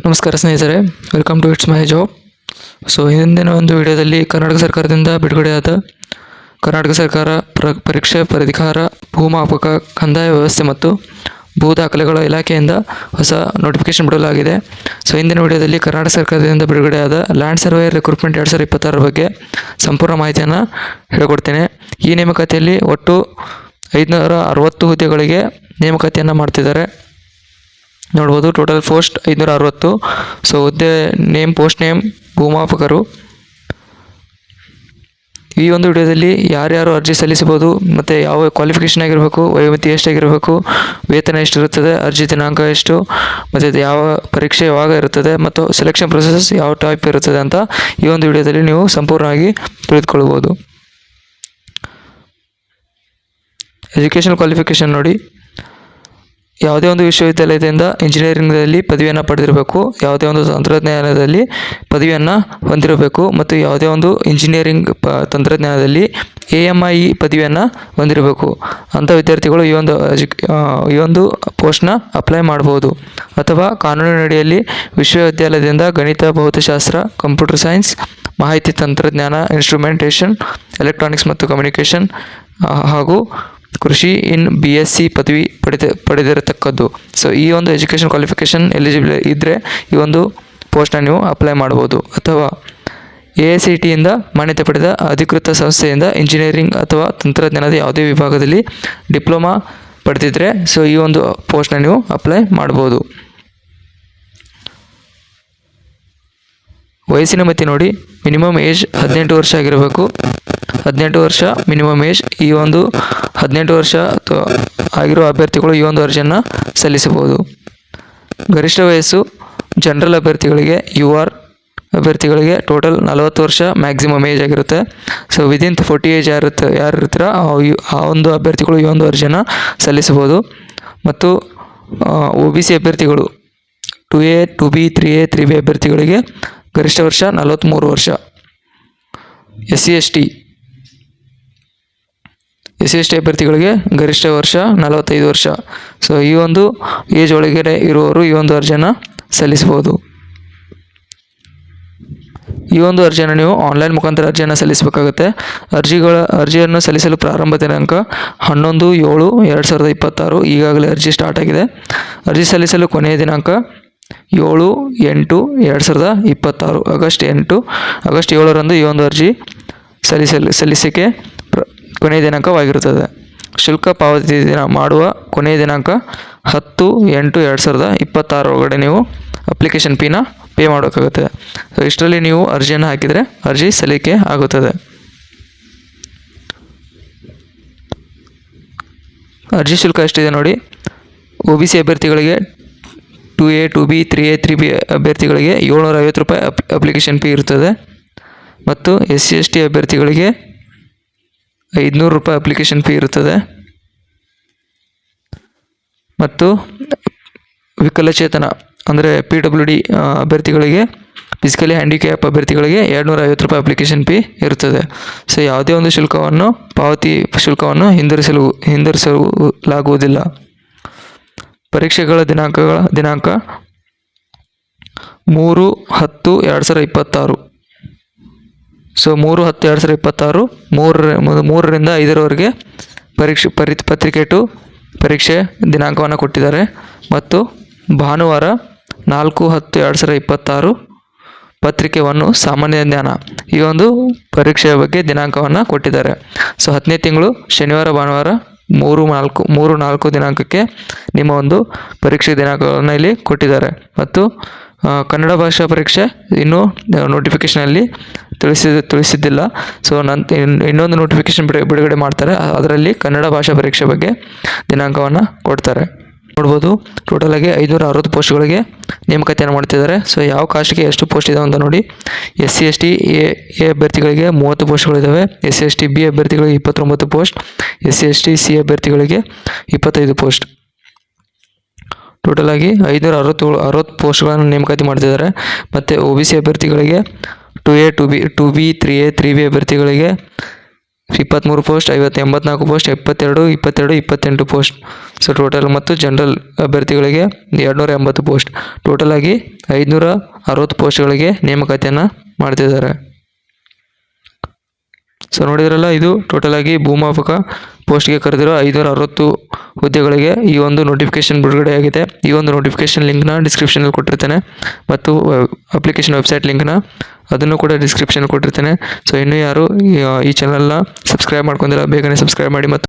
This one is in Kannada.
ನಮಸ್ಕಾರ ಸ್ನೇಹಿತರೆ, welcome to it's my job. So ಹಿಂದಿನ ಒಂದು ವಿಡಿಯೋದಲ್ಲಿ ಕರ್ನಾಟಕ ಸರ್ಕಾರದಿಂದ ಬಿಡುಗಡೆಯಾದ ಕರ್ನಾಟಕ ಸರ್ಕಾರ ಪರೀಕ್ಷೆ ಪ್ರಾಧಿಕಾರ ಭೂಮಾಪಕ ಕಂದಾಯ ವ್ಯವಸ್ಥೆ ಮತ್ತು ಭೂ ದಾಖಲೆಗಳ ಇಲಾಖೆಯಿಂದ ಹೊಸ ನೋಟಿಫಿಕೇಶನ್ ಬಿಡಲಾಗಿದೆ. ಸೊ ಹಿಂದಿನ ವಿಡಿಯೋದಲ್ಲಿ ಕರ್ನಾಟಕ ಸರ್ಕಾರದಿಂದ ಬಿಡುಗಡೆಯಾದ ಲ್ಯಾಂಡ್ ಸರ್ವೇಯರ್ ರಿಕ್ರೂಟ್ಮೆಂಟ್ 2026 ಬಗ್ಗೆ ಸಂಪೂರ್ಣ ಮಾಹಿತಿಯನ್ನು ಹೇಳಿಕೊಡ್ತೇನೆ. ಈ ನೇಮಕಾತಿಯಲ್ಲಿ ಒಟ್ಟು 560 ಹುದ್ದೆಗಳಿಗೆ ನೇಮಕಾತಿಯನ್ನು ಮಾಡ್ತಿದ್ದಾರೆ. ನೋಡ್ಬೋದು, ಟೋಟಲ್ ಪೋಸ್ಟ್ 560. ಸೊ ಹುದ್ದೆ ನೇಮ್, ಪೋಸ್ಟ್ ನೇಮ್ ಭೂಮಾಪಕರು. ಈ ಒಂದು ವಿಡಿಯೋದಲ್ಲಿ ಯಾರ್ಯಾರು ಅರ್ಜಿ ಸಲ್ಲಿಸಬಹುದು ಮತ್ತು ಯಾವ ಕ್ವಾಲಿಫಿಕೇಷನ್ ಆಗಿರಬೇಕು, ವಯೋಮಿತಿ ಎಷ್ಟಾಗಿರಬೇಕು, ವೇತನ ಎಷ್ಟಿರುತ್ತದೆ, ಅರ್ಜಿ ದಿನಾಂಕ ಎಷ್ಟು, ಮತ್ತು ಯಾವ ಪರೀಕ್ಷೆ ಯಾವಾಗ ಇರುತ್ತದೆ ಮತ್ತು ಸೆಲೆಕ್ಷನ್ ಪ್ರೊಸೆಸ್ ಯಾವ ಟೈಪ್ ಇರುತ್ತದೆ ಅಂತ ಈ ಒಂದು ವಿಡಿಯೋದಲ್ಲಿ ನೀವು ಸಂಪೂರ್ಣವಾಗಿ ತಿಳಿದುಕೊಳ್ಬೋದು. ಎಜುಕೇಷನ್ ಕ್ವಾಲಿಫಿಕೇಷನ್ ನೋಡಿ, ಯಾವುದೇ ಒಂದು ವಿಶ್ವವಿದ್ಯಾಲಯದಿಂದ ಇಂಜಿನಿಯರಿಂಗ್ನಲ್ಲಿ ಪದವಿಯನ್ನು ಪಡೆದಿರಬೇಕು, ಯಾವುದೇ ಒಂದು ತಂತ್ರಜ್ಞಾನದಲ್ಲಿ ಪದವಿಯನ್ನು ಹೊಂದಿರಬೇಕು ಮತ್ತು ಯಾವುದೇ ಒಂದು ಇಂಜಿನಿಯರಿಂಗ್ ತಂತ್ರಜ್ಞಾನದಲ್ಲಿ AMIE ಪದವಿಯನ್ನು ಹೊಂದಿರಬೇಕು ಅಂಥ ವಿದ್ಯಾರ್ಥಿಗಳು ಈ ಒಂದು ಪೋಸ್ಟ್ನ ಅಪ್ಲೈ ಮಾಡ್ಬೋದು. ಅಥವಾ ಕಾನೂನಿನಡಿಯಲ್ಲಿ ವಿಶ್ವವಿದ್ಯಾಲಯದಿಂದ ಗಣಿತ, ಭೌತಶಾಸ್ತ್ರ, ಕಂಪ್ಯೂಟರ್ ಸೈನ್ಸ್, ಮಾಹಿತಿ ತಂತ್ರಜ್ಞಾನ, ಇನ್ಸ್ಟ್ರುಮೆಂಟೇಷನ್, ಎಲೆಕ್ಟ್ರಾನಿಕ್ಸ್ ಮತ್ತು ಕಮ್ಯುನಿಕೇಷನ್ ಹಾಗೂ ಕೃಷಿ ಇನ್ BSc ಪದವಿ ಪಡೆದಿರತಕ್ಕದ್ದು. ಸೊ ಈ ಒಂದು ಎಜುಕೇಷನ್ ಕ್ವಾಲಿಫಿಕೇಷನ್ ಎಲಿಜಿಬಲ್ ಇದ್ದರೆ ಈ ಒಂದು ಪೋಸ್ಟ್ನ ನೀವು ಅಪ್ಲೈ ಮಾಡ್ಬೋದು. ಅಥವಾ AICTEಯಿಂದ ಮಾನ್ಯತೆ ಪಡೆದ ಅಧಿಕೃತ ಸಂಸ್ಥೆಯಿಂದ ಇಂಜಿನಿಯರಿಂಗ್ ಅಥವಾ ತಂತ್ರಜ್ಞಾನದ ಯಾವುದೇ ವಿಭಾಗದಲ್ಲಿ ಡಿಪ್ಲೊಮಾ ಪಡೆದಿದ್ದರೆ ಸೊ ಈ ಒಂದು ಪೋಸ್ಟ್ನ ನೀವು ಅಪ್ಲೈ ಮಾಡ್ಬೋದು. ವಯಸ್ಸಿನ ಮಿತಿ ನೋಡಿ, ಮಿನಿಮಮ್ ಏಜ್ 18 ವರ್ಷ ಆಗಿರಬೇಕು. 18 ವರ್ಷ ಮಿನಿಮಮ್ ಏಜ್. ಈ ಒಂದು 18 ವರ್ಷ ಆಗಿರುವ ಅಭ್ಯರ್ಥಿಗಳು ಈ ಒಂದು ಅರ್ಜಿಯನ್ನು ಸಲ್ಲಿಸಬಹುದು. ಗರಿಷ್ಠ ವಯಸ್ಸು ಜನರಲ್ ಅಭ್ಯರ್ಥಿಗಳಿಗೆ, UR ಅಭ್ಯರ್ಥಿಗಳಿಗೆ ಟೋಟಲ್ 40 ವರ್ಷ ಮ್ಯಾಕ್ಸಿಮಮ್ ಏಜ್ ಆಗಿರುತ್ತೆ. ಸೊ ವಿದಿನ್ 40 ಏಜ್ ಯಾರು ಇರ್ತೀರ ಆ ಒಂದು ಅಭ್ಯರ್ಥಿಗಳು ಈ ಒಂದು ಅರ್ಜಿಯನ್ನು ಸಲ್ಲಿಸಬಹುದು. ಮತ್ತು OBC ಅಭ್ಯರ್ಥಿಗಳು 2A, 2B, 3A, 3B ಅಭ್ಯರ್ಥಿಗಳಿಗೆ ಗರಿಷ್ಠ ವರ್ಷ 43 ವರ್ಷ. SC ST ಅಭ್ಯರ್ಥಿಗಳಿಗೆ ಗರಿಷ್ಠ ವರ್ಷ 45 ವರ್ಷ. ಸೊ ಈ ಒಂದು ಏಜ್ ಒಳಗಡೆ ಇರುವವರು ಈ ಒಂದು ಅರ್ಜಿಯನ್ನು ಸಲ್ಲಿಸಬಹುದು. ಈ ಒಂದು ಅರ್ಜಿಯನ್ನು ನೀವು ಆನ್ಲೈನ್ ಮುಖಾಂತರ ಅರ್ಜಿಯನ್ನು ಸಲ್ಲಿಸಬೇಕಾಗುತ್ತೆ. ಅರ್ಜಿಯನ್ನು ಸಲ್ಲಿಸಲು ಪ್ರಾರಂಭ ದಿನಾಂಕ 11/7/2026. ಈಗಾಗಲೇ ಅರ್ಜಿ ಸ್ಟಾರ್ಟ್ ಆಗಿದೆ. ಅರ್ಜಿ ಸಲ್ಲಿಸಲು ಕೊನೆಯ ದಿನಾಂಕ 7/8/2026. ಆಗಸ್ಟ್ 7ರಂದು ಈ ಒಂದು ಅರ್ಜಿ ಸಲ್ಲಿಸಿಕೆ ಕೊನೆಯ ದಿನಾಂಕವಾಗಿರುತ್ತದೆ. ಶುಲ್ಕ ಪಾವತಿ ಮಾಡುವ ಕೊನೆಯ ದಿನಾಂಕ 10/8/2026 ಒಳಗಡೆ ನೀವು ಅಪ್ಲಿಕೇಶನ್ ಫೀನ ಪೇ ಮಾಡಬೇಕಾಗುತ್ತೆ. ಸೊ ಇಷ್ಟರಲ್ಲಿ ನೀವು ಅರ್ಜಿಯನ್ನು ಹಾಕಿದರೆ ಅರ್ಜಿ ಸಲ್ಲಿಕೆ ಆಗುತ್ತದೆ. ಅರ್ಜಿ ಶುಲ್ಕ ಎಷ್ಟಿದೆ ನೋಡಿ, OBC ಅಭ್ಯರ್ಥಿಗಳಿಗೆ 2A, 2B, 3A, 3B ಅಭ್ಯರ್ಥಿಗಳಿಗೆ 750 ರೂಪಾಯಿ ಅಪ್ಲಿಕೇಶನ್ ಫೀ ಇರ್ತದೆ. ಮತ್ತು SC ST ಅಭ್ಯರ್ಥಿಗಳಿಗೆ 500 ರೂಪಾಯಿ ಅಪ್ಲಿಕೇಶನ್ ಫೀ ಇರುತ್ತದೆ. ಮತ್ತು ವಿಕಲಚೇತನ ಅಂದರೆ PWD ಅಭ್ಯರ್ಥಿಗಳಿಗೆ, ಫಿಸಿಕಲಿ ಹ್ಯಾಂಡಿಕ್ಯಾಪ್ ಅಭ್ಯರ್ಥಿಗಳಿಗೆ 250 ರೂಪಾಯಿ ಅಪ್ಲಿಕೇಶನ್ ಫೀ ಇರುತ್ತದೆ. ಸೊ ಯಾವುದೇ ಒಂದು ಪಾವತಿ ಶುಲ್ಕವನ್ನು ಹಿಂದಿರಿಸಲಾಗುವುದಿಲ್ಲ. ಪರೀಕ್ಷೆಗಳ ದಿನಾಂಕ 3/10/2026. ಸೊ 3/10/2026 3ರಿಂದ 5ರವರೆಗೆ ಪತ್ರಿಕೆ ಟು ಪರೀಕ್ಷೆ ದಿನಾಂಕವನ್ನು ಕೊಟ್ಟಿದ್ದಾರೆ. ಮತ್ತು ಭಾನುವಾರ 4/10/2026 ಪತ್ರಿಕೆ 1 ಸಾಮಾನ್ಯ ಜ್ಞಾನ ಈ ಒಂದು ಪರೀಕ್ಷೆಯ ಬಗ್ಗೆ ದಿನಾಂಕವನ್ನು ಕೊಟ್ಟಿದ್ದಾರೆ. ಸೊ 10ನೇ ತಿಂಗಳು ಶನಿವಾರ, ಭಾನುವಾರ 3/4 ದಿನಾಂಕಕ್ಕೆ ನಿಮ್ಮ ಒಂದು ಪರೀಕ್ಷೆ ದಿನಾಂಕವನ್ನು ಇಲ್ಲಿ ಕೊಟ್ಟಿದ್ದಾರೆ. ಮತ್ತು ಕನ್ನಡ ಭಾಷಾ ಪರೀಕ್ಷೆ ಇನ್ನೂ ನೋಟಿಫಿಕೇಷನಲ್ಲಿ ತಿಳಿಸಿದ್ದಿಲ್ಲ. ಸೊ ಇನ್ನೊಂದು ನೋಟಿಫಿಕೇಷನ್ ಬಿಡುಗಡೆ ಮಾಡ್ತಾರೆ, ಅದರಲ್ಲಿ ಕನ್ನಡ ಭಾಷಾ ಪರೀಕ್ಷೆ ಬಗ್ಗೆ ದಿನಾಂಕವನ್ನು ಕೊಡ್ತಾರೆ. ನೋಡ್ಬೋದು, ಟೋಟಲಾಗಿ 560 ಪೋಸ್ಟ್ಗಳಿಗೆ ನೇಮಕಾತಿಯನ್ನು ಮಾಡ್ತಿದ್ದಾರೆ. ಸೊ ಯಾವ ಕಾಸ್ಟ್ಗೆ ಎಷ್ಟು ಪೋಸ್ಟ್ ಇದಾವೆ ಅಂತ ನೋಡಿ. SC ST ಎ ಅಭ್ಯರ್ಥಿಗಳಿಗೆ 30 ಪೋಸ್ಟ್ಗಳಿದ್ದಾವೆ. SC ST B ಅಭ್ಯರ್ಥಿಗಳಿಗೆ 29 ಪೋಸ್ಟ್. SC ST C ಅಭ್ಯರ್ಥಿಗಳಿಗೆ 25 ಪೋಸ್ಟ್. ಟೋಟಲಾಗಿ 560 ಪೋಸ್ಟ್ಗಳನ್ನು ನೇಮಕಾತಿ ಮಾಡ್ತಿದ್ದಾರೆ. ಮತ್ತು OBC ಅಭ್ಯರ್ಥಿಗಳಿಗೆ 2A, 2B, 3A, 3B ಅಭ್ಯರ್ಥಿಗಳಿಗೆ 23 post, 84 post, 22 post. So total ಮತ್ತು ಜನರಲ್ ಅಭ್ಯರ್ಥಿಗಳಿಗೆ 280 ಪೋಸ್ಟ್. ಟೋಟಲ್ ಆಗಿ 560 ಪೋಸ್ಟ್ಗಳಿಗೆ ನೇಮಕಾತಿಯನ್ನು ಮಾಡ್ತಿದ್ದಾರೆ. ಸೊ ನೋಡಿದ್ರಲ್ಲ, ಇದು ಟೋಟಲ್ ಆಗಿ ಭೂಮಾಪಕ ಪೋಸ್ಟ್ಗೆ ಕರೆದಿರೋ 560 ಹುದ್ದೆಗಳಿಗೆ ಈ ಒಂದು ನೋಟಿಫಿಕೇಶನ್ ಬಿಡುಗಡೆಯಾಗಿದೆ. ಈ ಒಂದು ನೋಟಿಫಿಕೇಶನ್ ಲಿಂಕ್ನ ಡಿಸ್ಕ್ರಿಪ್ಷನಲ್ಲಿ ಕೊಟ್ಟಿರ್ತೇನೆ ಮತ್ತು ಅಪ್ಲಿಕೇಶನ್ ವೆಬ್ಸೈಟ್ ಲಿಂಕ್ನ ಅದನ್ನು ಕೂಡ ಡಿಸ್ಕ್ರಿಪ್ಷನ್ ಕೊಟ್ಟಿರ್ತೇನೆ. ಸೊ ಇನ್ನೂ ಯಾರು ಈ ಚಾನಲ್ನ ಸಬ್ಸ್ಕ್ರೈಬ್ ಮಾಡ್ಕೊಂಡಿಲ್ಲ, ಬೇಗನೆ ಸಬ್ಸ್ಕ್ರೈಬ್ ಮಾಡಿ ಮತ್ತು